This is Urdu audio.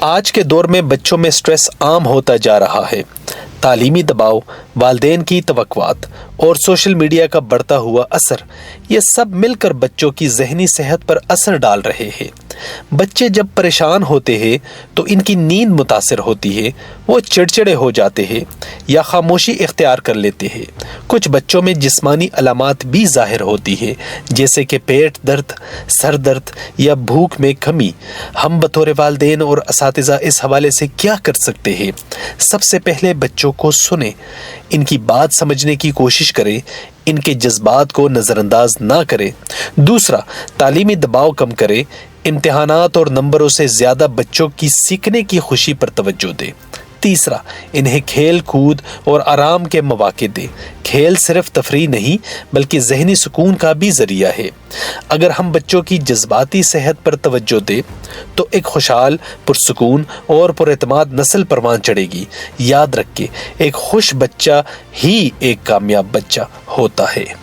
آج کے دور میں بچوں میں سٹریس عام ہوتا جا رہا ہے۔ تعلیمی دباؤ، والدین کی توقعات اور سوشل میڈیا کا بڑھتا ہوا اثر، یہ سب مل کر بچوں کی ذہنی صحت پر اثر ڈال رہے ہیں۔ بچے جب پریشان ہوتے ہیں تو ان کی نیند متاثر ہوتی ہے، وہ چڑچڑے ہو جاتے ہیں یا خاموشی اختیار کر لیتے ہیں۔ کچھ بچوں میں جسمانی علامات بھی ظاہر ہوتی ہے، جیسے کہ پیٹ درد، سر درد یا بھوک میں کمی۔ ہم بطور والدین اور اساتذہ اس حوالے سے کیا کر سکتے ہیں؟ سب سے پہلے بچوں کو سنیں، ان کی بات سمجھنے کی کوشش کریں، ان کے جذبات کو نظر انداز نہ کریں۔ دوسرا، تعلیمی دباؤ کم کریں، امتحانات اور نمبروں سے زیادہ بچوں کی سیکھنے کی خوشی پر توجہ دیں۔ تیسرا، انہیں کھیل کود اور آرام کے مواقع دیں۔ کھیل صرف تفریح نہیں بلکہ ذہنی سکون کا بھی ذریعہ ہے۔ اگر ہم بچوں کی جذباتی صحت پر توجہ دیں تو ایک خوشحال، پرسکون اور پر اعتماد نسل پروان چڑھے گی۔ یاد رکھیں، ایک خوش بچہ ہی ایک کامیاب بچہ ہوتا ہے۔